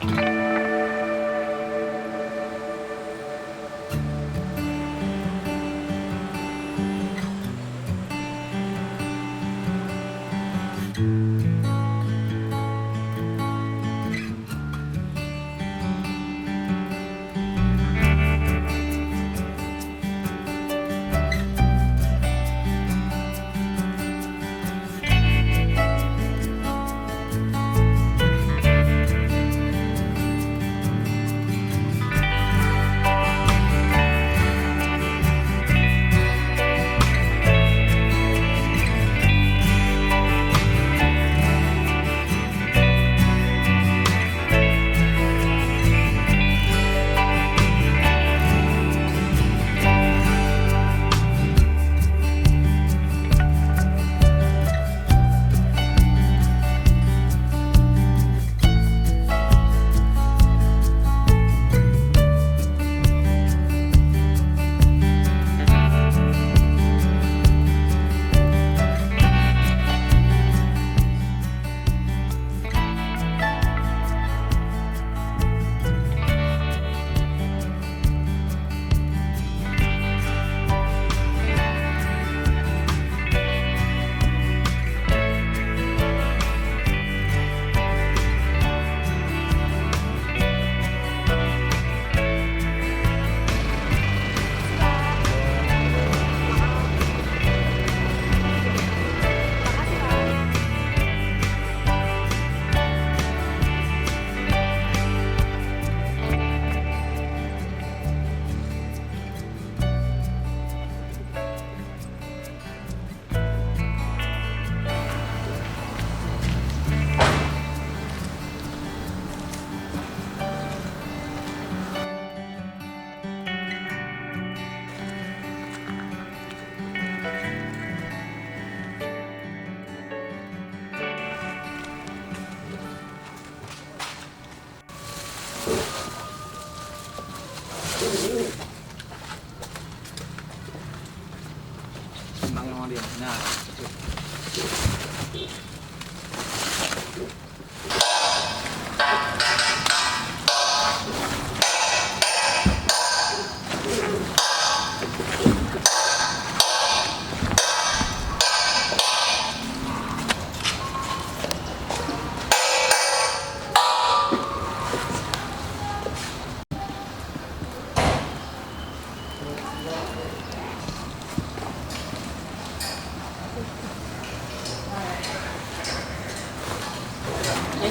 Nah,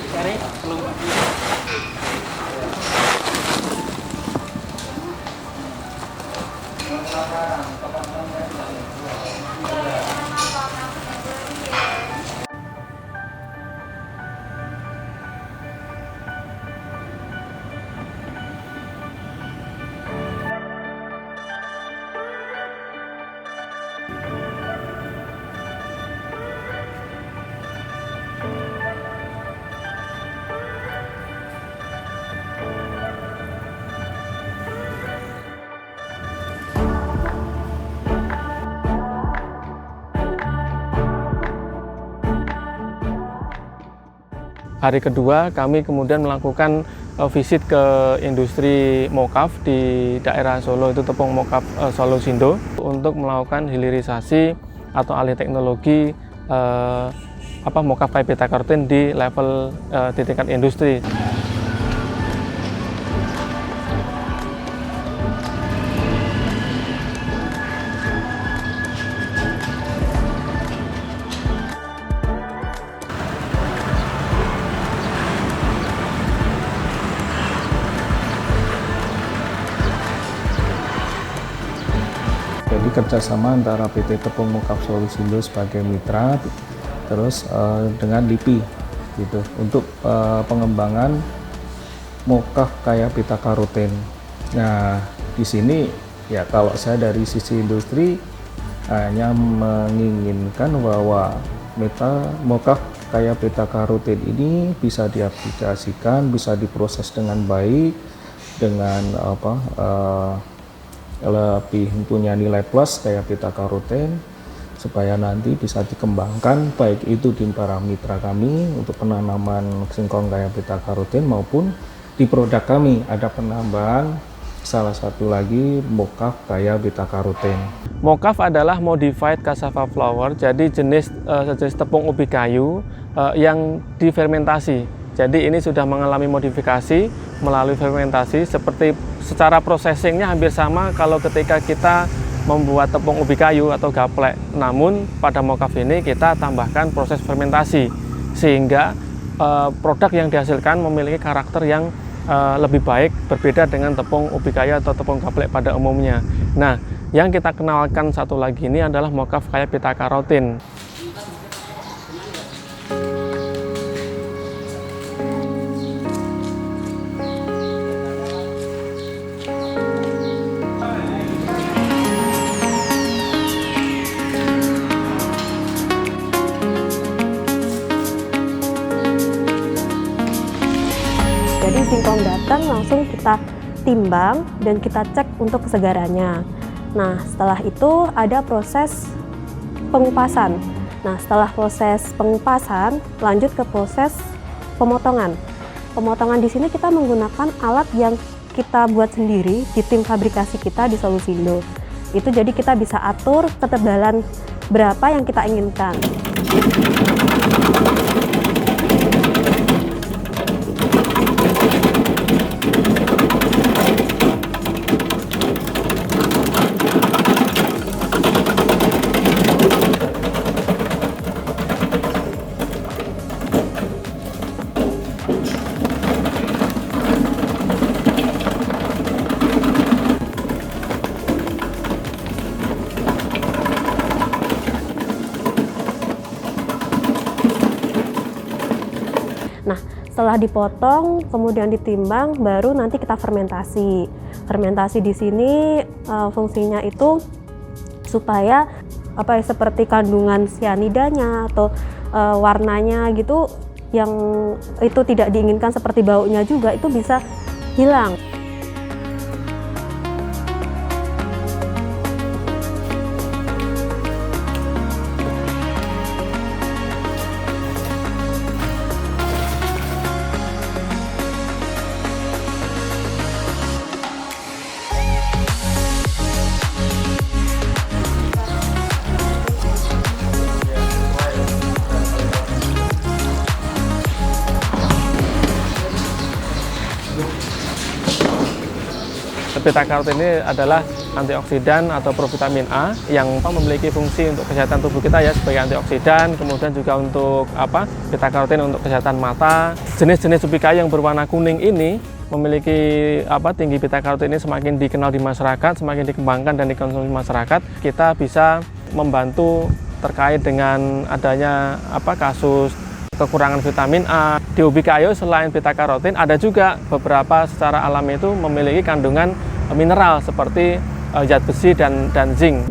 cari belum. Hari kedua kami kemudian melakukan visit ke industri mokaf di daerah Solo, itu tepung mokaf Solo Sindo, untuk melakukan hilirisasi atau alih teknologi mokaf kayu beta karoten di level di tingkat industri. Jadi kerjasama antara PT Tepung Mokaf Solo Sindo sebagai mitra, terus dengan LIPI gitu untuk pengembangan mokaf kayu beta karoten. Nah, di sini ya kalau saya dari sisi industri hanya menginginkan bahwa mokaf kayu beta karoten ini bisa diaplikasikan, bisa diproses dengan baik, dengan lebih punya nilai plus kayak beta karoten, supaya nanti bisa dikembangkan baik itu di para mitra kami untuk penanaman singkong kayak beta karoten maupun di produk kami ada penambahan salah satu lagi mocaf kaya beta karoten. Mocaf adalah modified cassava flour, jadi jenis tepung ubi kayu yang difermentasi. Jadi ini sudah mengalami modifikasi melalui fermentasi, seperti secara processingnya hampir sama kalau ketika kita membuat tepung ubi kayu atau gaplek. Namun pada mocaf ini kita tambahkan proses fermentasi sehingga produk yang dihasilkan memiliki karakter yang lebih baik, berbeda dengan tepung ubi kayu atau tepung gaplek pada umumnya. Nah, yang kita kenalkan satu lagi ini adalah mocaf kaya beta karotin. Jadi singkong datang langsung kita timbang dan kita cek untuk kesegarannya. Nah, setelah itu ada proses pengupasan. Nah, setelah proses pengupasan lanjut ke proses pemotongan. Pemotongan di sini kita menggunakan alat yang kita buat sendiri di tim fabrikasi kita di Solusindo. Itu jadi kita bisa atur ketebalan berapa yang kita inginkan. Nah, setelah dipotong, kemudian ditimbang, baru nanti kita fermentasi. Fermentasi di sini fungsinya itu supaya seperti kandungan sianidanya atau warnanya gitu, yang itu tidak diinginkan seperti baunya juga itu bisa hilang. Beta karotin ini adalah antioksidan atau provitamin A yang memiliki fungsi untuk kesehatan tubuh kita ya, sebagai antioksidan, kemudian juga untuk beta karotin untuk kesehatan mata. Jenis-jenis ubi kayu yang berwarna kuning ini memiliki tinggi beta karotin ini semakin dikenal di masyarakat, semakin dikembangkan dan dikonsumsi masyarakat. Kita bisa membantu terkait dengan adanya kasus kekurangan vitamin A. Di ubi kayu selain beta karotin ada juga beberapa secara alami itu memiliki kandungan mineral seperti zat besi dan zinc.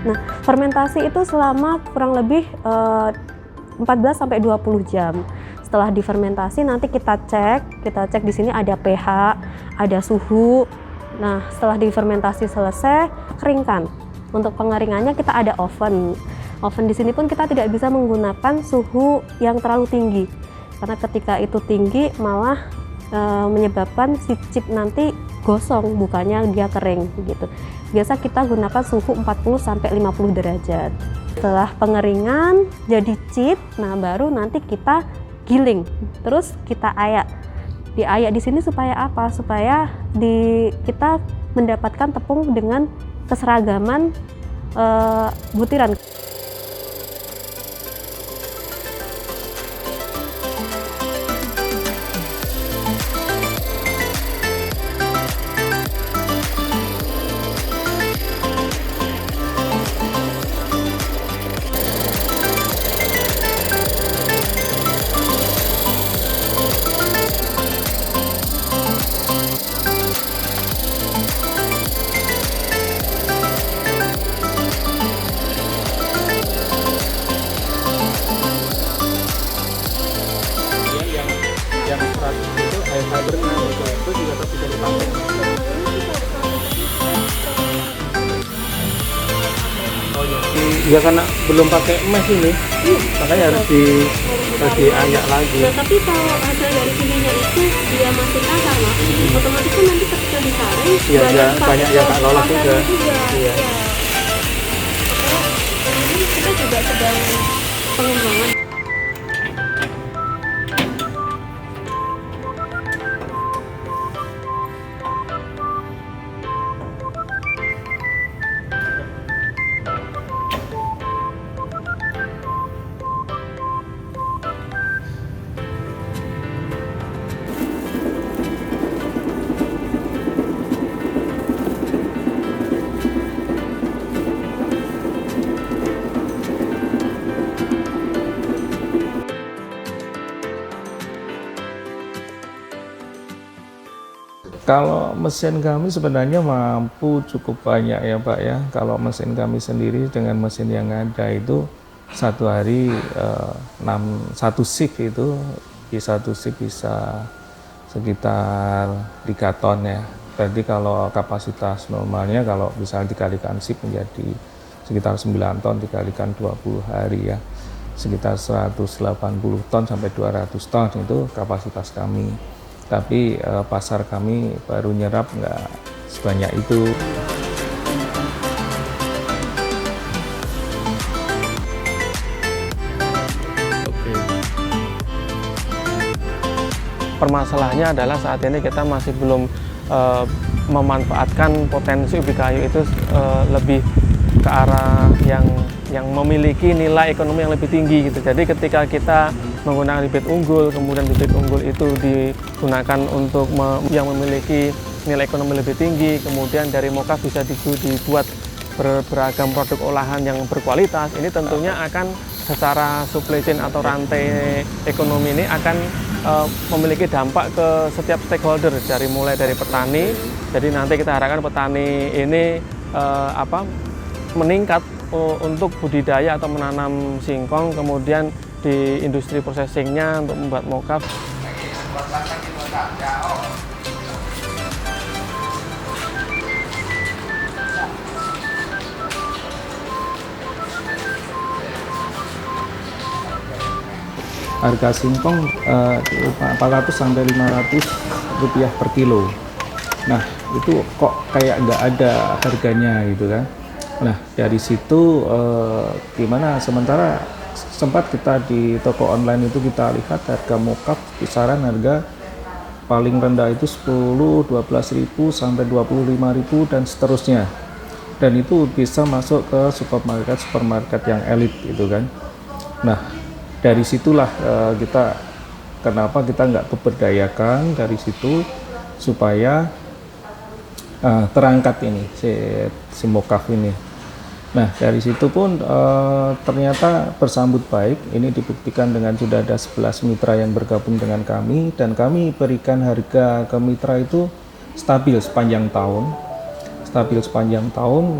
Nah, fermentasi itu selama kurang lebih 14-20 jam. Setelah difermentasi nanti kita cek di sini ada pH, ada suhu. Nah, setelah difermentasi selesai, keringkan. Untuk pengeringannya kita ada oven. Oven di sini pun kita tidak bisa menggunakan suhu yang terlalu tinggi. Karena ketika itu tinggi malah menyebabkan si chip nanti gosong, bukannya dia kering gitu. Biasa kita gunakan suhu 40-50 derajat. Setelah pengeringan jadi chip, nah baru nanti kita giling, terus kita ayak. Diayak di sini supaya apa? Supaya kita mendapatkan tepung dengan keseragaman butiran. fibernya itu juga tetap bisa dipakai. Oh iya. Ya karena belum pakai mesh ini, makanya harus diayak lagi. Nah, tapi kalau hasil dari sininya itu dia masih kasar, Mas, otomatis kan nanti ketika disaring banyak yang tak lolos juga. Iya. Makanya ini kita juga sedang pengembangan. Kalau mesin kami sebenarnya mampu cukup banyak ya Pak ya. Kalau mesin kami sendiri dengan mesin yang ada itu satu hari satu shift itu di satu shift bisa sekitar 3 ton ya. Berarti kalau kapasitas normalnya kalau misalnya dikalikan shift menjadi sekitar 9 ton dikalikan 20 hari ya. Sekitar 180 ton sampai 200 ton itu kapasitas kami. Tapi pasar kami baru nyerap nggak sebanyak itu. Oke. Permasalahannya adalah saat ini kita masih belum memanfaatkan potensi ubi kayu itu lebih ke arah yang memiliki nilai ekonomi yang lebih tinggi gitu. Jadi ketika kita menggunakan bibit unggul, kemudian bibit unggul itu digunakan untuk yang memiliki nilai ekonomi lebih tinggi, kemudian dari mokaf bisa dibuat beragam produk olahan yang berkualitas, ini tentunya akan secara supply chain atau rantai ekonomi ini akan memiliki dampak ke setiap stakeholder, mulai dari petani. Jadi nanti kita harapkan petani ini meningkat untuk budidaya atau menanam singkong, kemudian di industri processingnya untuk membuat mokaf. Harga singkong 400 sampai 500 rupiah per kilo. Nah itu kok kayak nggak ada harganya gitu kan. Nah dari situ gimana, sementara sempat kita di toko online itu kita lihat harga mokaf kisaran harga paling rendah itu 10-12 ribu sampai 25.000 dan seterusnya, dan itu bisa masuk ke supermarket yang elit gitu kan. Nah dari situlah kenapa kita nggak berdayakan dari situ supaya terangkat ini si mokaf ini. Nah dari situ pun ternyata bersambut baik. Ini dibuktikan dengan sudah ada 11 mitra yang bergabung dengan kami, dan kami berikan harga ke mitra itu stabil sepanjang tahun.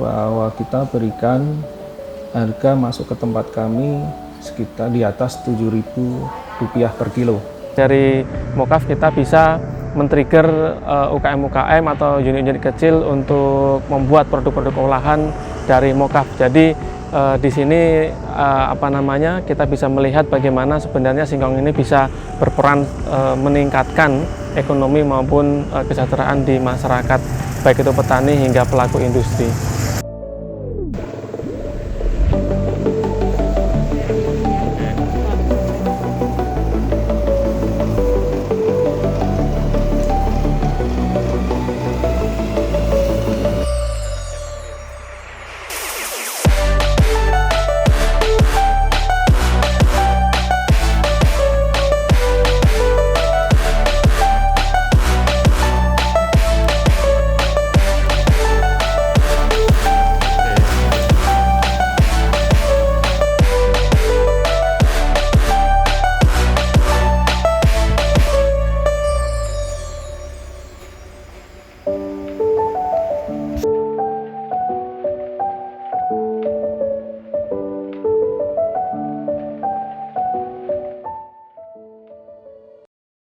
Bahwa kita berikan harga masuk ke tempat kami sekitar di atas Rp7.000 per kilo. Dari mokaf kita bisa men-trigger UKM-UKM atau unit-unit kecil untuk membuat produk-produk olahan dari mokaf. Jadi di sini kita bisa melihat bagaimana sebenarnya singkong ini bisa berperan meningkatkan ekonomi maupun kesejahteraan di masyarakat, baik itu petani hingga pelaku industri.